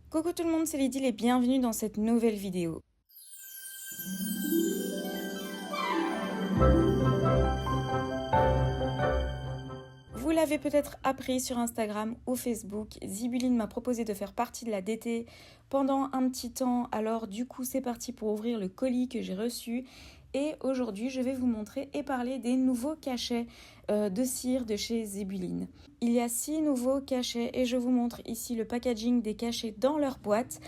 Coucou tout le monde, c'est Lydie et bienvenue dans cette nouvelle vidéo. Vous l'avez peut-être appris sur Instagram ou Facebook, Zibuline m'a proposé de faire partie de la DT pendant un petit temps, alors du coup c'est parti pour ouvrir le colis que j'ai reçu. Et aujourd'hui, je vais vous montrer et parler des nouveaux cachets de cire de chez Zibuline. Il y a 6 nouveaux cachets et je vous montre ici le packaging des cachets dans leur boîte.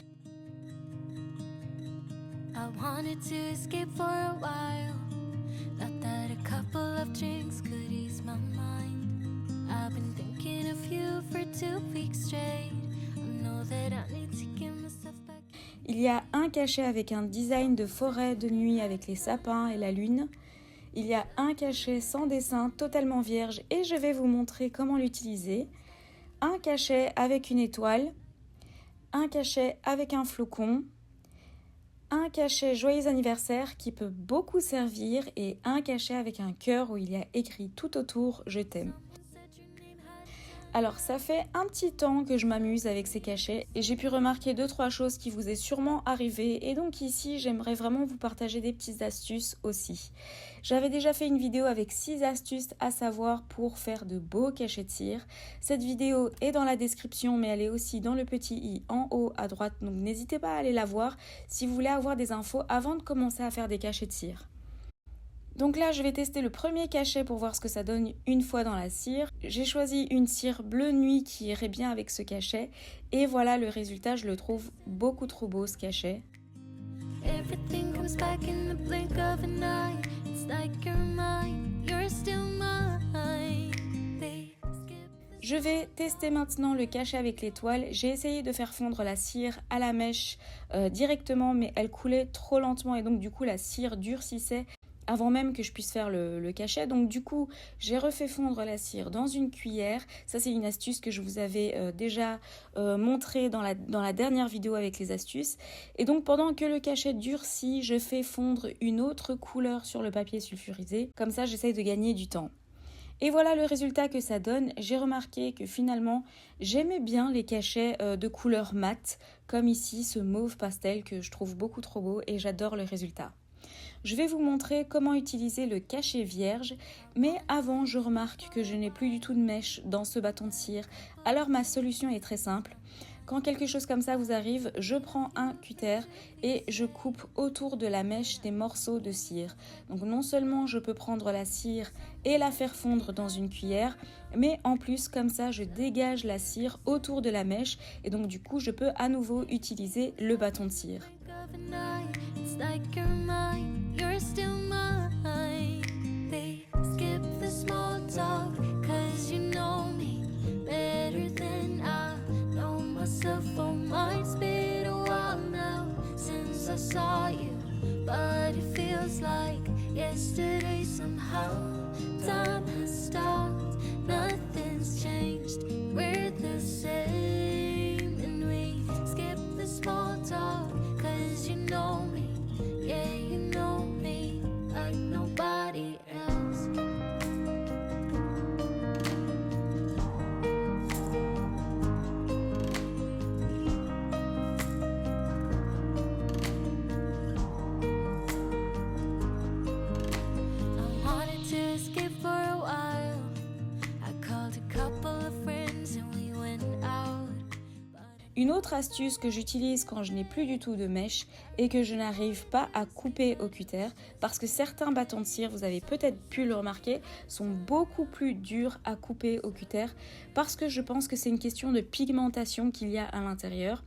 I wanted to escape for a while. Thought that a couple of drinks could ease my mind. I've been thinking of you for 2 weeks straight. I know that I need to get myself back. Il y a un cachet avec un design de forêt de nuit avec les sapins et la lune. Il y a un cachet sans dessin, totalement vierge, et je vais vous montrer comment l'utiliser. Un cachet avec une étoile, un cachet avec un flocon, un cachet joyeux anniversaire qui peut beaucoup servir et un cachet avec un cœur où il y a écrit tout autour « Je t'aime ». Alors ça fait un petit temps que je m'amuse avec ces cachets et j'ai pu remarquer 2-3 choses qui vous est sûrement arrivé et donc ici j'aimerais vraiment vous partager des petites astuces aussi. J'avais déjà fait une vidéo avec 6 astuces à savoir pour faire de beaux cachets de cire. Cette vidéo est dans la description mais elle est aussi dans le petit i en haut à droite, donc n'hésitez pas à aller la voir si vous voulez avoir des infos avant de commencer à faire des cachets de cire. Donc là, je vais tester le premier cachet pour voir ce que ça donne une fois dans la cire. J'ai choisi une cire bleu nuit qui irait bien avec ce cachet. Et voilà le résultat, je le trouve beaucoup trop beau ce cachet. Everything comes back in the blink of an eye. It's like you're mine, you're still mine. Je vais tester maintenant le cachet avec l'étoile. J'ai essayé de faire fondre la cire à la mèche directement, mais elle coulait trop lentement et donc du coup la cire durcissait avant même que je puisse faire le cachet. Donc du coup, j'ai refait fondre la cire dans une cuillère. Ça, c'est une astuce que je vous avais déjà montrée dans la dernière vidéo avec les astuces. Et donc pendant que le cachet durcit, je fais fondre une autre couleur sur le papier sulfurisé. Comme ça, j'essaye de gagner du temps. Et voilà le résultat que ça donne. J'ai remarqué que finalement, j'aimais bien les cachets de couleur mat, comme ici ce mauve pastel que je trouve beaucoup trop beau et j'adore le résultat. Je vais vous montrer comment utiliser le cachet vierge, mais avant je remarque que je n'ai plus du tout de mèche dans ce bâton de cire. Alors ma solution est très simple. Quand quelque chose comme ça vous arrive, je prends un cutter et je coupe autour de la mèche des morceaux de cire. Donc non seulement je peux prendre la cire et la faire fondre dans une cuillère, mais en plus comme ça je dégage la cire autour de la mèche et donc du coup je peux à nouveau utiliser le bâton de cire. It's like you're mine, you're still mine. They skip the small talk, cause you know me better than I know myself. Oh, mine's been a while now since I saw you, but it feels like yesterday somehow. Time has stopped, nothing's changed, we're the same. And we skip the small talk, cause you know me. Yeah, you know me like nobody else. I wanted to escape for a while. I called a couple of friends and we went out. Une autre astuce que j'utilise quand je n'ai plus du tout de mèche et que je n'arrive pas à couper au cutter, parce que certains bâtons de cire, vous avez peut-être pu le remarquer, sont beaucoup plus durs à couper au cutter parce que je pense que c'est une question de pigmentation qu'il y a à l'intérieur.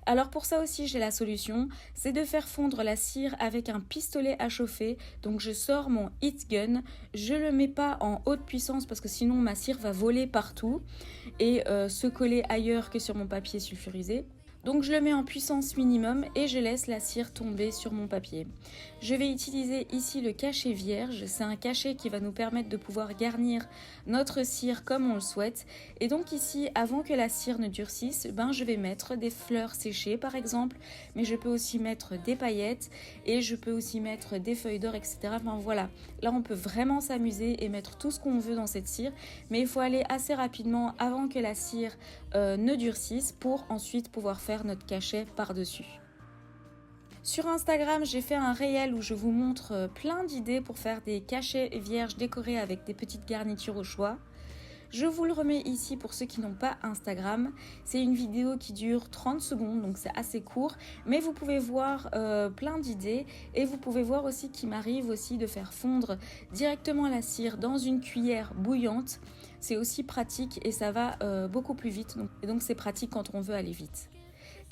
Alors pour ça aussi j'ai la solution, c'est de faire fondre la cire avec un pistolet à chauffer. Donc je sors mon heat gun, je le mets pas en haute puissance parce que sinon ma cire va voler partout et se coller ailleurs que sur mon papier sulfurisé. Donc je le mets en puissance minimum et je laisse la cire tomber sur mon papier. Je vais utiliser ici le cachet vierge, c'est un cachet qui va nous permettre de pouvoir garnir notre cire comme on le souhaite. Et donc ici, avant que la cire ne durcisse, je vais mettre des fleurs séchées par exemple, mais je peux aussi mettre des paillettes et je peux aussi mettre des feuilles d'or, etc. Enfin voilà, là on peut vraiment s'amuser et mettre tout ce qu'on veut dans cette cire, mais il faut aller assez rapidement avant que la cire ne durcissent pour ensuite pouvoir faire notre cachet par-dessus. Sur Instagram, j'ai fait un réel où je vous montre plein d'idées pour faire des cachets vierges décorés avec des petites garnitures au choix. Je vous le remets ici pour ceux qui n'ont pas Instagram. C'est une vidéo qui dure 30 secondes, donc c'est assez court. Mais vous pouvez voir plein d'idées et vous pouvez voir aussi qu'il m'arrive aussi de faire fondre directement la cire dans une cuillère bouillante. C'est aussi pratique et ça va beaucoup plus vite. Donc c'est pratique quand on veut aller vite.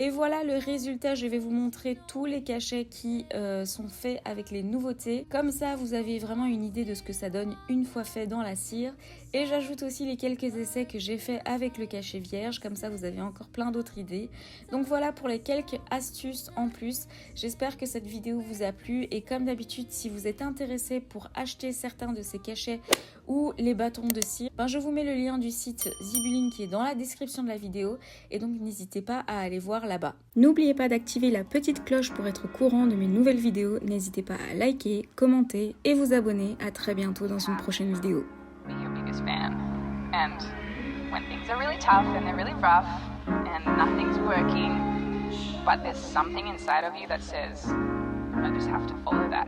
Et voilà le résultat, je vais vous montrer tous les cachets qui sont faits avec les nouveautés. Comme ça, vous avez vraiment une idée de ce que ça donne une fois fait dans la cire. Et j'ajoute aussi les quelques essais que j'ai fait avec le cachet vierge, comme ça vous avez encore plein d'autres idées. Donc voilà pour les quelques astuces en plus. J'espère que cette vidéo vous a plu et comme d'habitude, si vous êtes intéressé pour acheter certains de ces cachets ou les bâtons de cire, je vous mets le lien du site Zibulline qui est dans la description de la vidéo et donc n'hésitez pas à aller voir là-bas. N'oubliez pas d'activer la petite cloche pour être au courant de mes nouvelles vidéos. N'hésitez pas à liker, commenter et vous abonner. À très bientôt dans une prochaine vidéo. Your biggest fan. And when things are really tough and they're really rough and nothing's working, but there's something inside of you that says, I just have to follow that.